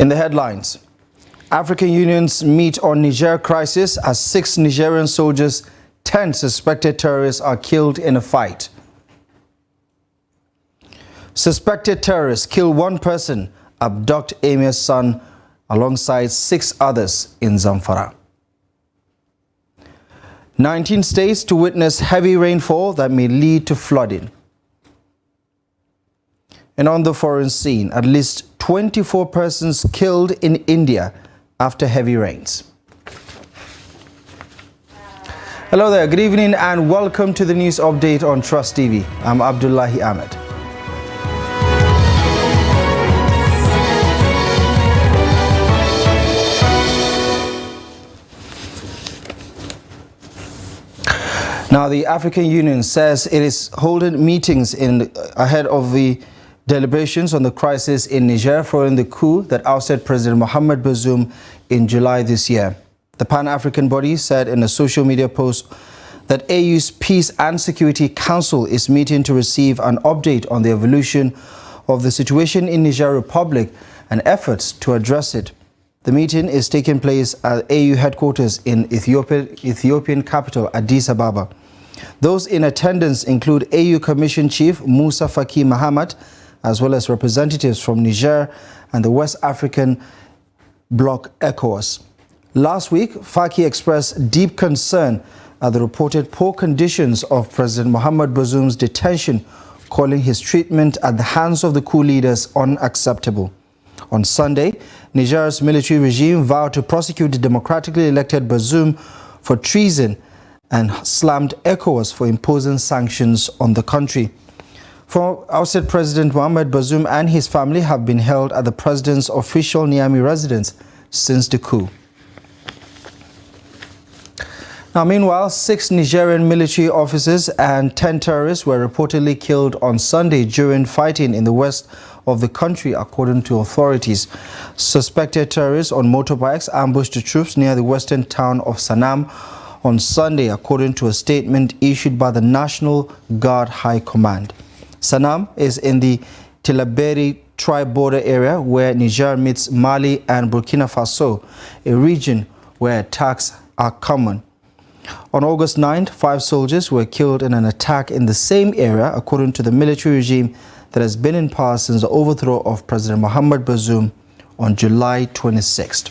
In the headlines, African unions meet on Niger crisis as 6 Nigerian soldiers, 10 suspected terrorists are killed in a fight. Suspected terrorists kill 1 person, abduct Emir's son alongside 6 others in Zamfara. 19 states to witness heavy rainfall that may lead to flooding. And on the foreign scene, at least 24 persons killed in India after heavy rains. Hello there, good evening and welcome to the news update on Trust TV. I'm Abdullahi Ahmed. Now, the African Union says it is holding meetings ahead of the deliberations on the crisis in Niger following the coup that ousted President Mohamed Bazoum in July this year. The Pan-African body said in a social media post that AU's Peace and Security Council is meeting to receive an update on the evolution of the situation in Niger Republic and efforts to address it. The meeting is taking place at AU headquarters in Ethiopian capital Addis Ababa. Those in attendance include AU Commission Chief Musa Faki Mahamat, as well as representatives from Niger and the West African Bloc ECOWAS. Last week, Faki expressed deep concern at the reported poor conditions of President Mohamed Bazoum's detention, calling his treatment at the hands of the coup leaders unacceptable. On Sunday, Niger's military regime vowed to prosecute the democratically elected Bazoum for treason and slammed ECOWAS for imposing sanctions on the country. Ousted President Mohamed Bazoum and his family have been held at the president's official Niamey residence since the coup. Now, meanwhile, 6 Nigerian military officers and 10 terrorists were reportedly killed on Sunday during fighting in the west of the country, according to authorities. Suspected terrorists on motorbikes ambushed the troops near the western town of Sanam on Sunday, according to a statement issued by the National Guard High Command. Sanam is in the Tillaberi tribe border area where Niger meets Mali and Burkina Faso, a region where attacks are common. On August 9th, 5 soldiers were killed in an attack in the same area, according to the military regime that has been in power since the overthrow of President Mohamed Bazoum on July 26th.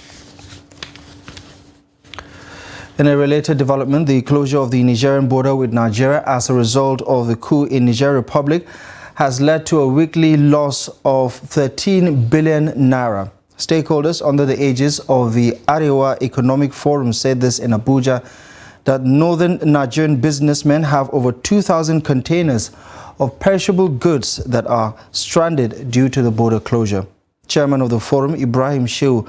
In a related development, the closure of the Nigerian border with Nigeria as a result of the coup in Niger Republic has led to a weekly loss of 13 billion naira. Stakeholders under the aegis of the Arewa Economic Forum said this in Abuja, that northern Nigerian businessmen have over 2,000 containers of perishable goods that are stranded due to the border closure. Chairman of the forum, Ibrahim Shehu,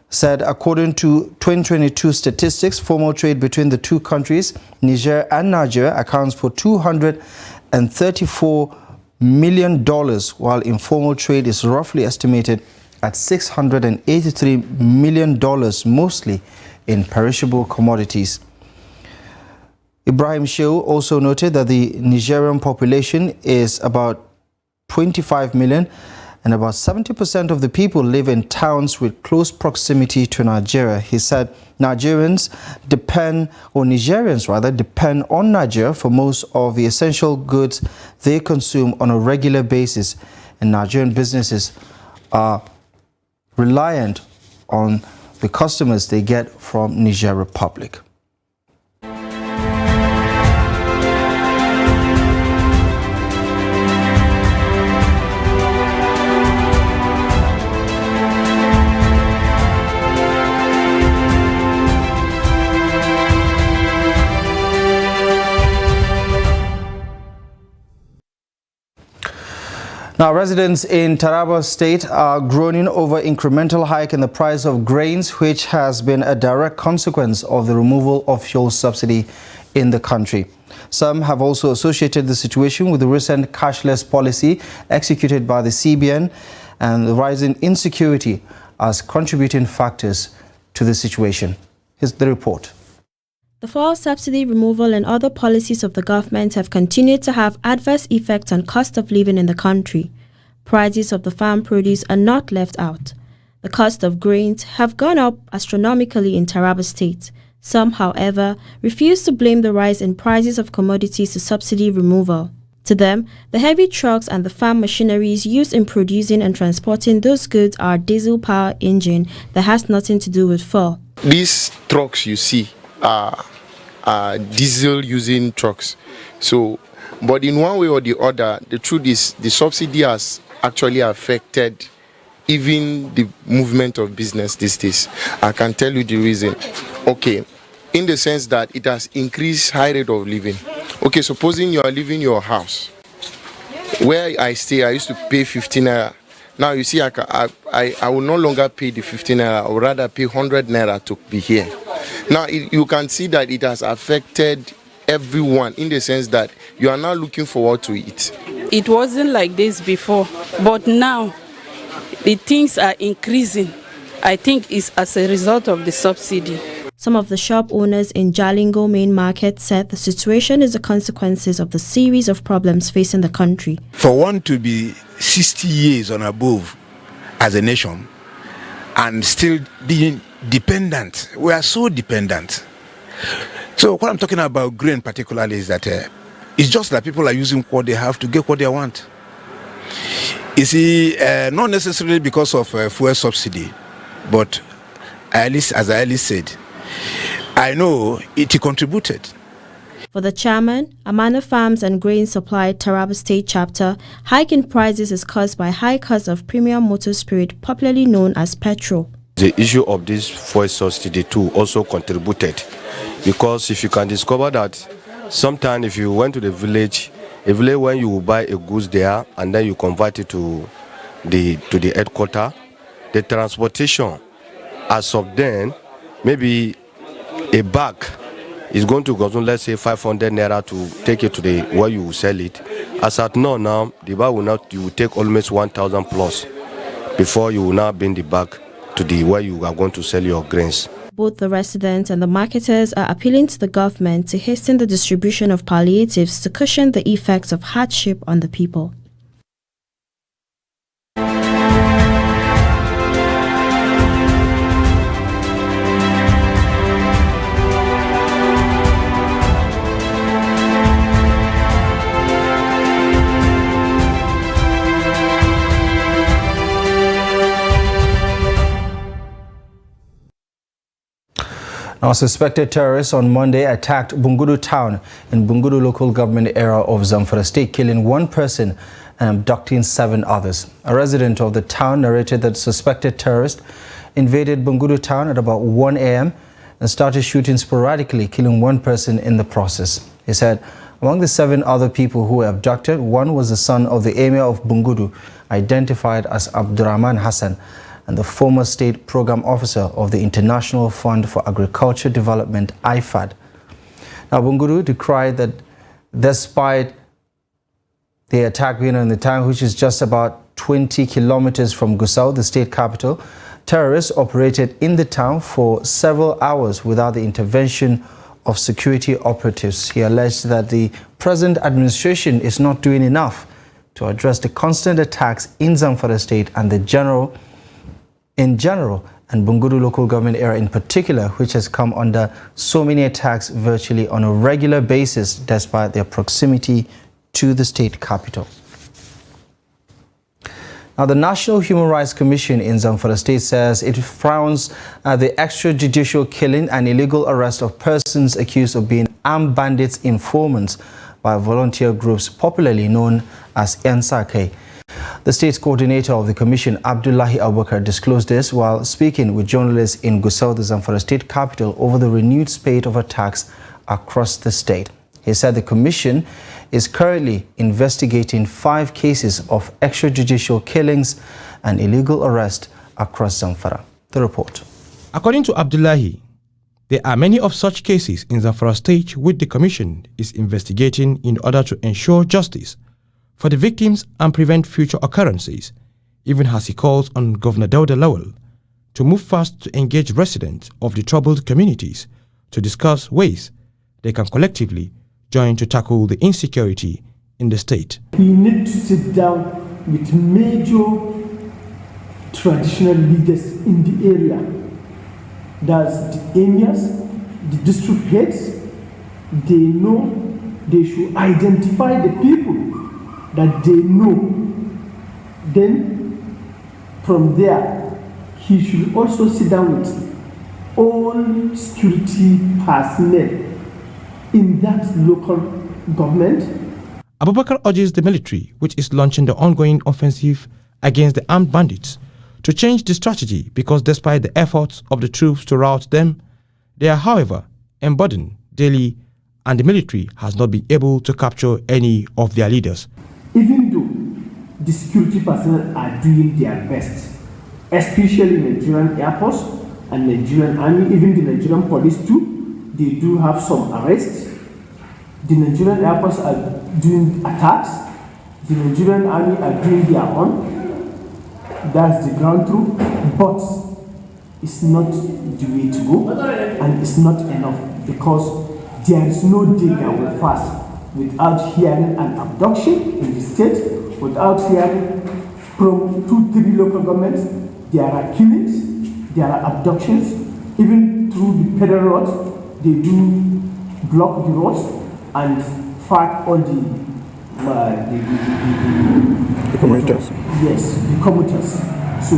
said according to 2022 statistics, formal trade between the two countries, Niger and Nigeria, accounts for $234 million, while informal trade is roughly estimated at $683 million, mostly in perishable commodities. Ibrahim Shehu also noted that the Nigerian population is about 25 million and about 70% of the people live in towns with close proximity to Nigeria. He said Nigerians depend on Nigeria for most of the essential goods they consume on a regular basis, and Nigerian businesses are reliant on the customers they get from Niger Republic. Now, residents in Taraba State are groaning over incremental hike in the price of grains, which has been a direct consequence of the removal of fuel subsidy in the country. Some have also associated the situation with the recent cashless policy executed by the CBN and the rising insecurity as contributing factors to the situation. Here's the report. The fuel subsidy removal and other policies of the government have continued to have adverse effects on cost of living in the country. Prices of the farm produce are not left out. The cost of grains have gone up astronomically in Taraba State. Some, however, refuse to blame the rise in prices of commodities to subsidy removal. To them, the heavy trucks and the farm machineries used in producing and transporting those goods are diesel power engine that has nothing to do with fuel. These trucks you see are diesel using trucks. So, but in one way or the other, the truth is the subsidy has actually affected even the movement of business these days. I can tell you the reason. Okay, in the sense that it has increased high rate of living. Okay, supposing you are living your house. Where I stay, I used to pay 15 naira. Now you see, I will no longer pay the 15 naira. I would rather pay 100 naira to be here. Now you can see that it has affected everyone in the sense that you are now looking forward to it. It wasn't like this before, but now the things are increasing. I think it's as a result of the subsidy. Some of the shop owners in Jalingo main market said the situation is the consequences of the series of problems facing the country. For one to be 60 years and above as a nation and still being dependent, we are so dependent. So what I'm talking about grain particularly is that it's just that people are using what they have to get what they want. You see, not necessarily because of fuel subsidy, but at least, as I earlier said, I know it contributed. For the chairman, Amana Farms and Grain Supply Taraba State Chapter, hike in prices is caused by high cost of premium motor spirit, popularly known as petrol. The issue of this fuel subsidy too also contributed, because if you can discover that sometimes if you went to the village when you buy a goods there and then you convert it to the headquarters, the transportation as of then, maybe a bag is going to consume, let's say 500 naira to take it to the where you will sell it. As at now, the bag will not, you will take almost 1,000 plus before you will now bring the bag to the where you are going to sell your grains. Both the residents and the marketers are appealing to the government to hasten the distribution of palliatives to cushion the effects of hardship on the people. Now, suspected terrorists on Monday attacked Bungudu town in Bungudu local government area of Zamfara state, killing one person and abducting 7 others. A resident of the town narrated that suspected terrorists invaded Bungudu town at about 1 a.m. and started shooting sporadically, killing one person in the process. He said among the 7 other people who were abducted, one was the son of the emir of Bungudu, identified as Abdurrahman Hassan, and the former state program officer of the International Fund for Agriculture Development, IFAD. Now, Bungudu decried that despite the attack being in the town, which is just about 20 kilometers from Gusau, the state capital, terrorists operated in the town for several hours without the intervention of security operatives. He alleged that the present administration is not doing enough to address the constant attacks in Zamfara state and in general, and Bungudu local government area in particular, which has come under so many attacks virtually on a regular basis despite their proximity to the state capital. Now, the National Human Rights Commission in Zamfara state says it frowns at the extrajudicial killing and illegal arrest of persons accused of being armed bandits informants by volunteer groups popularly known as NSAK. The state's coordinator of the commission, Abdullahi Abubakar, disclosed this while speaking with journalists in Gusau, the Zamfara state capital, over the renewed spate of attacks across the state. He said the commission is currently investigating 5 cases of extrajudicial killings and illegal arrest across Zamfara. The report. According to Abdullahi, there are many of such cases in Zamfara state which the commission is investigating in order to ensure justice for the victims and prevent future occurrences, even as he calls on Governor Dauda Lawal to move fast to engage residents of the troubled communities to discuss ways they can collectively join to tackle the insecurity in the state. We need to sit down with major traditional leaders in the area. That's the emirs, the district heads. They know they should identify the people that they know. Then from there, he should also sit down with all security personnel in that local government. Abubakar urges the military, which is launching the ongoing offensive against the armed bandits, to change the strategy because despite the efforts of the troops to rout them, they are, however, emboldened daily and the military has not been able to capture any of their leaders. Even though the security personnel are doing their best, especially Nigerian Air Force and Nigerian Army, even the Nigerian police too, they do have some arrests. The Nigerian Air Force are doing attacks. The Nigerian Army are doing their own. That's the ground truth. But it's not the way to go, and it's not enough because there is no day that will pass without hearing an abduction in the state, without hearing from 2-3 local governments. There are killings, there are abductions, even through the federal roads. They do block the roads and fight all the commuters. Yes, the commuters. So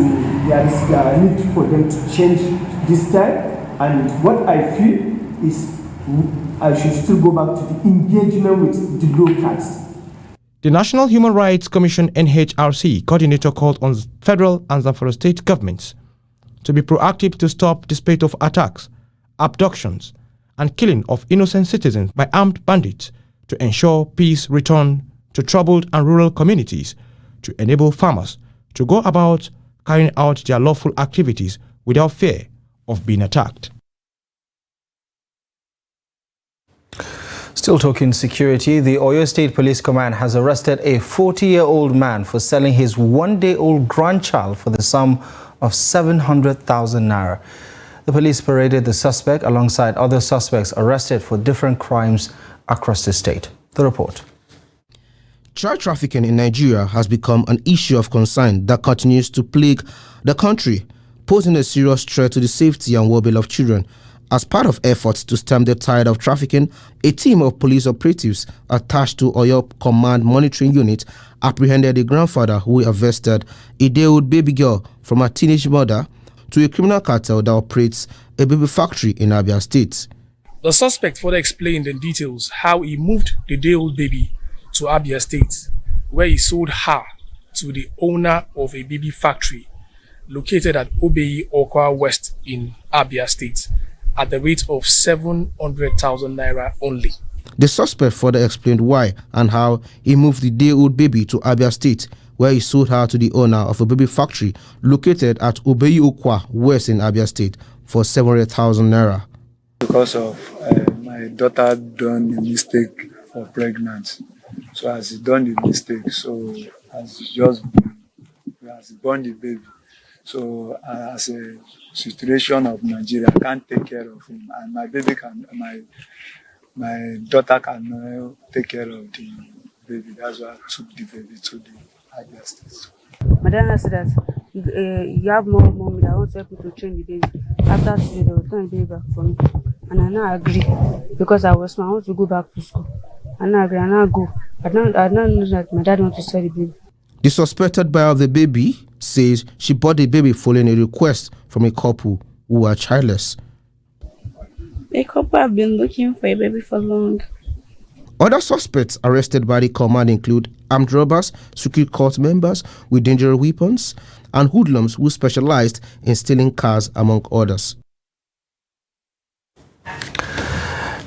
there is a need for them to change this time. And what I feel is I should still go back to the engagement with the locals. The National Human Rights Commission NHRC coordinator called on federal and Zamfara state governments to be proactive to stop the spate of attacks, abductions, and killing of innocent citizens by armed bandits to ensure peace return to troubled and rural communities, to enable farmers to go about carrying out their lawful activities without fear of being attacked. Still talking security, the Oyo State Police Command has arrested a 40-year-old man for selling his one-day-old grandchild for the sum of 700,000 naira. The police paraded the suspect alongside other suspects arrested for different crimes across the state. The report. Child trafficking in Nigeria has become an issue of concern that continues to plague the country, posing a serious threat to the safety and well-being of children. As part of efforts to stem the tide of trafficking, a team of police operatives attached to Oyo Command Monitoring Unit apprehended a grandfather who harvested a day-old baby girl from a teenage mother to a criminal cartel that operates a baby factory in Abia State. The suspect further explained in details how he moved the day-old baby to Abia State, where he sold her to the owner of a baby factory located at Obeyi Okwa West in Abia State at the rate of 700,000 naira only. The suspect further explained why and how he moved the day-old baby to Abia State, where he sold her to the owner of a baby factory located at Obeyi Okwa West in Abia State for 700,000 naira. Because of my daughter done a mistake for pregnancy. So as he done the mistake, so as just as born the baby. So as a situation of Nigeria, I can't take care of him, and my baby can, my daughter can take care of the baby. That's why I took the baby to the Abia State. Madam said that you have more money that wants help you to train the baby. After today, they will turn the baby back for me, and I now agree because I was smart. I want to go back to school. I now agree. I now go. I don't know that my dad wants to sell the baby. The suspected buyer of the baby says she bought the baby following a request from a couple who are childless. The couple have been looking for a baby for long. Other suspects arrested by the command include armed robbers, secret cult members with dangerous weapons, and hoodlums who specialized in stealing cars, among others.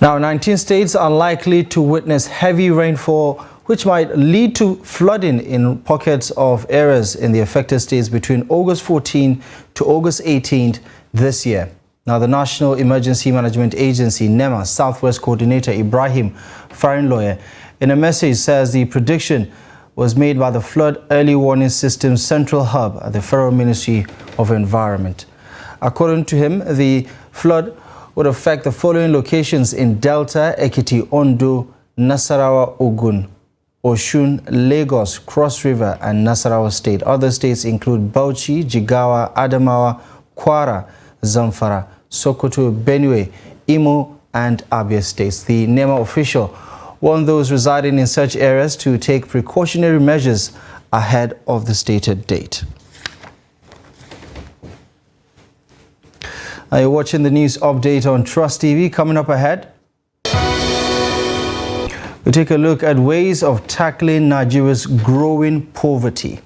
Now, 19 states are likely to witness heavy rainfall, which might lead to flooding in pockets of areas in the affected states between August 14 to August 18 this year. Now, the National Emergency Management Agency, NEMA, Southwest Coordinator Ibrahim Farinloye, in a message says the prediction was made by the Flood Early Warning System Central Hub at the Federal Ministry of Environment. According to him, the flood would affect the following locations in Delta, Ekiti, Ondo, Nasarawa, Ogun, Oshun, Lagos, Cross River, and Nasarawa State. Other states include Bauchi, Jigawa, Adamawa, Kwara, Zamfara, Sokoto, Benue, Imo, and Abia states. The NEMA official warned those residing in such areas to take precautionary measures ahead of the stated date. Now you're watching the news update on Trust TV. Coming up ahead, we take a look at ways of tackling Nigeria's growing poverty.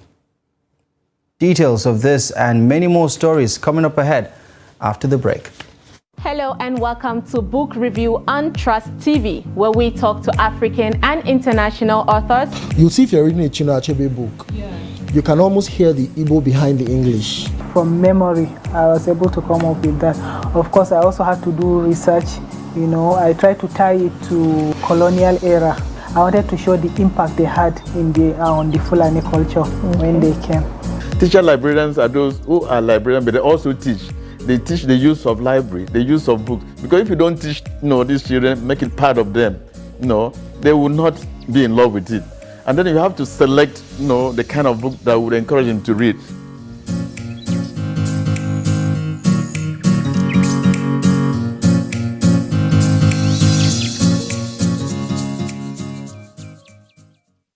Details of this and many more stories coming up ahead after the break. Hello and welcome to Book Review on Trust TV, where we talk to African and international authors. You'll see if you're reading a Chinua Achebe book, you can almost hear the Igbo behind the English. From memory, I was able to come up with that. Of course, I also had to do research. You know, I tried to tie it to colonial era. I wanted to show the impact they had in on the Fulani culture when they came. Teacher librarians are those who are librarians, but they also teach. They teach the use of library, the use of books. Because if you don't teach, these children, make it part of them, they will not be in love with it. And then you have to select, the kind of book that would encourage them to read.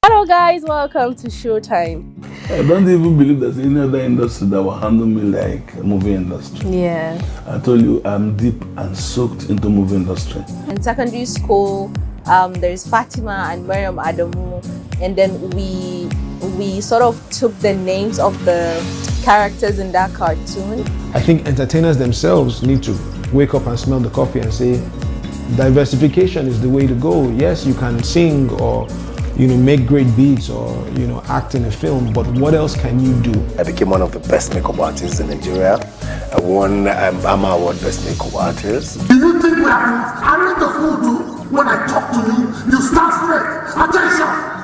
Hello guys, welcome to Showtime. I don't even believe there's any other industry that will handle me like movie industry. Yeah. I told you I'm deep and soaked into movie industry. In secondary school, there's Fatima and Mariam Adamu, and then we sort of took the names of the characters in that cartoon. I think entertainers themselves need to wake up and smell the coffee and say, diversification is the way to go. Yes, you can sing or make great beats or, act in a film, but what else can you do? I became one of the best makeup artists in Nigeria. I won AMA Award Best Makeup Artist. Do you think we are I need the fool too? When I talk to you, you start straight. Attention!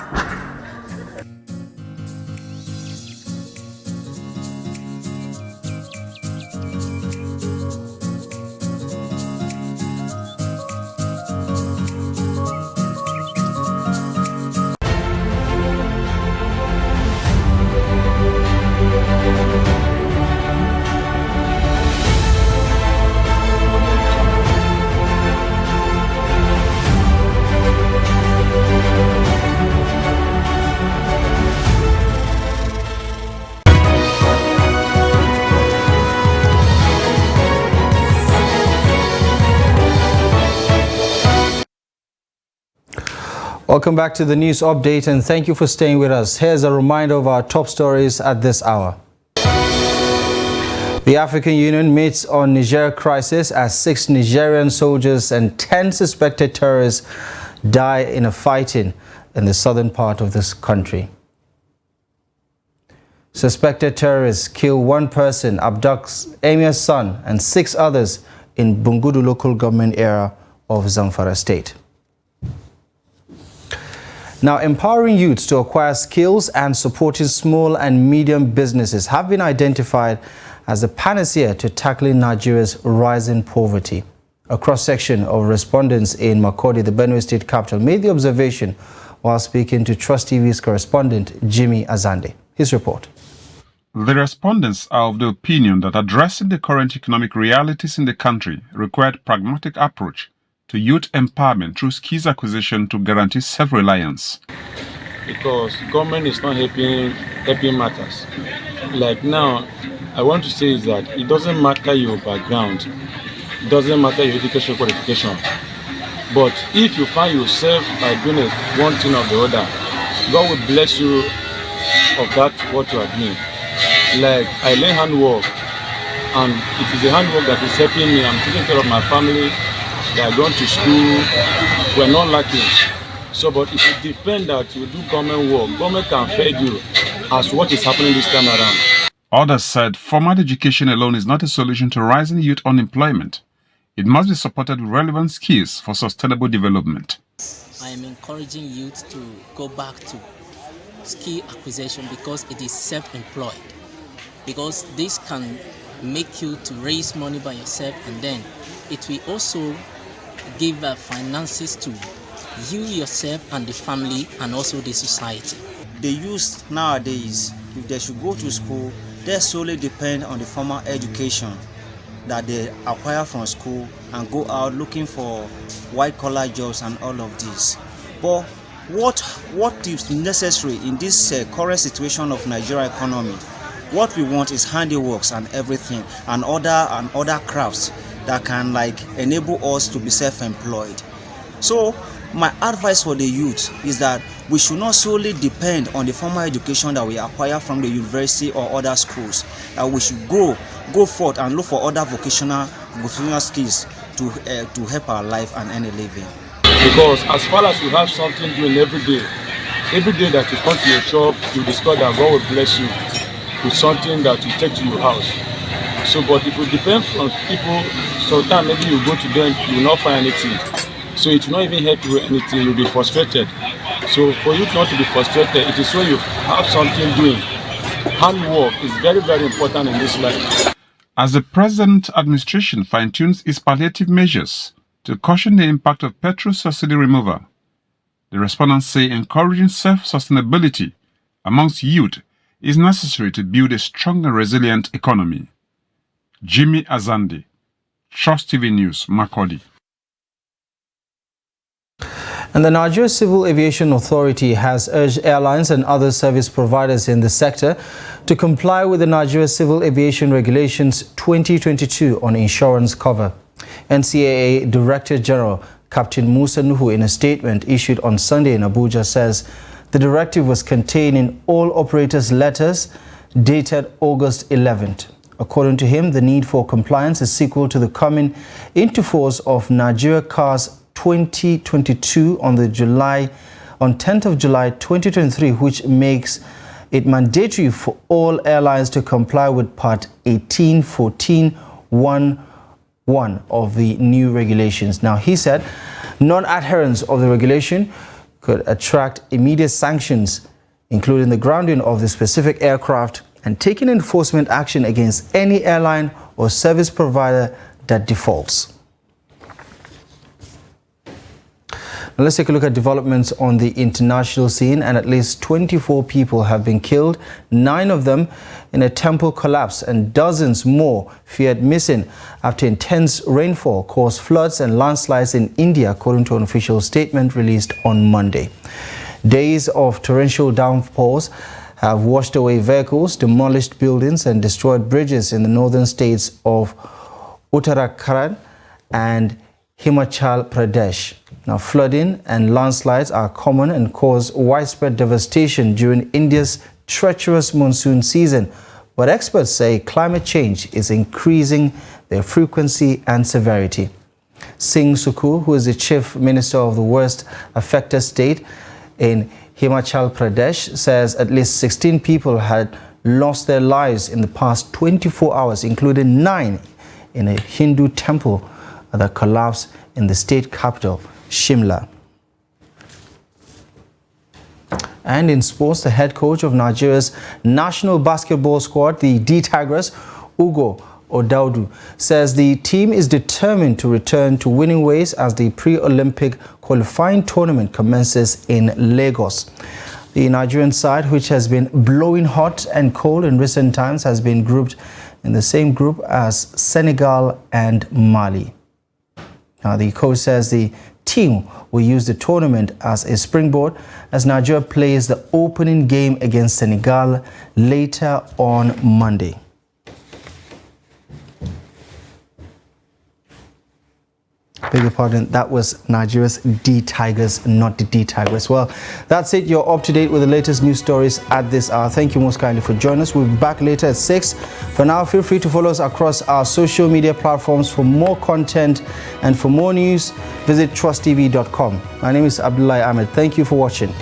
Welcome back to the news update and thank you for staying with us. Here's a reminder of our top stories at this hour. The African Union meets on Niger crisis as 6 Nigerian soldiers and 10 suspected terrorists die in a fighting in the southern part of this country. Suspected terrorists kill 1 person, abducts Emir's son and 6 others in Bungudu local government area of Zamfara state. Now, empowering youths to acquire skills and supporting small and medium businesses have been identified as a panacea to tackling Nigeria's rising poverty. A cross-section of respondents in Makurdi, the Benue State capital, made the observation while speaking to Trust TV's correspondent Jimmy Azande. His report. The respondents are of the opinion that addressing the current economic realities in the country required pragmatic approach to youth empowerment through skills acquisition to guarantee self-reliance. Because government is not helping matters. Like now, I want to say is that it doesn't matter your background, it doesn't matter your education qualification. But if you find yourself by doing one thing or the other, God will bless you of that what you are doing. Like I learn handwork, and it is the handwork that is helping me. I'm taking care of my family. They are going to school, we're not lacking. So, but if you depend that you do government work, government can feed you as what is happening this time around. Others said formal education alone is not a solution to rising youth unemployment. It must be supported with relevant skills for sustainable development. I am encouraging youth to go back to skill acquisition because it is self-employed. Because this can make you to raise money by yourself, and then it will also give finances to you yourself and the family and also the society. The youth nowadays, if they should go to school, they solely depend on the formal education that they acquire from school and go out looking for white-collar jobs and all of this. But what is necessary in this current situation of Nigeria economy? What we want is handiworks and everything, and other crafts that can enable us to be self-employed. So my advice for the youth is that we should not solely depend on the formal education that we acquire from the university or other schools. We should go forth and look for other vocational skills to help our life and earn a living. Because as far as you have something doing every day that you come to your shop, you discover that God will bless you with something that you take to your house. So, but if you depend on people, sometimes maybe you go to them, you will not find anything. So it will not even help you with anything, you'll be frustrated. So for you not to be frustrated, it is when you have something doing. Handwork is very, very important in this life. As the present administration fine-tunes its palliative measures to cushion the impact of petrol subsidy removal, the respondents say encouraging self-sustainability amongst youth is necessary to build a strong and resilient economy. Jimmy Azandi, Trust TV News, Makurdi. And the Nigeria Civil Aviation Authority has urged airlines and other service providers in the sector to comply with the Nigeria Civil Aviation Regulations 2022 on insurance cover. NCAA Director General Captain Musa Nuhu, in a statement issued on Sunday in Abuja, says the directive was contained in all operators' letters dated August 11th. According to him, the need for compliance is sequel to the coming into force of Nigeria CARS 2022 on 10th of July 2023, which makes it mandatory for all airlines to comply with Part 18.14.1 of the new regulations. Now, he said non-adherence of the regulation could attract immediate sanctions, including the grounding of the specific aircraft and taking enforcement action against any airline or service provider that defaults. Now let's take a look at developments on the international scene, and at least 24 people have been killed, 9 of them in a temple collapse, and dozens more feared missing after intense rainfall caused floods and landslides in India, according to an official statement released on Monday. Days of torrential downpours have washed away vehicles, demolished buildings, and destroyed bridges in the northern states of Uttarakhand and Himachal Pradesh. Now, flooding and landslides are common and cause widespread devastation during India's treacherous monsoon season, but experts say climate change is increasing their frequency and severity. Singh Suku, who is the chief minister of the worst affected state in Himachal Pradesh, says at least 16 people had lost their lives in the past 24 hours, including 9 in a Hindu temple that collapsed in the state capital, Shimla. And in sports, the head coach of Nigeria's national basketball squad, the D Tigers, Ugo Odaudu, says the team is determined to return to winning ways as the pre-Olympic qualifying tournament commences in Lagos. The Nigerian side, which has been blowing hot and cold in recent times, has been grouped in the same group as Senegal and Mali. Now, the coach says the team will use the tournament as a springboard as Nigeria plays the opening game against Senegal later on Monday. Beg your pardon, that was Nigeria's D Tigers, not the D Tigers. Well, that's it. You're up to date with the latest news stories at this hour. Thank you most kindly for joining us. We'll be back later at 6. For now, feel free to follow us across our social media platforms for more content, and for more news, visit trusttv.com. My name is Abdullahi Ahmed. Thank you for watching.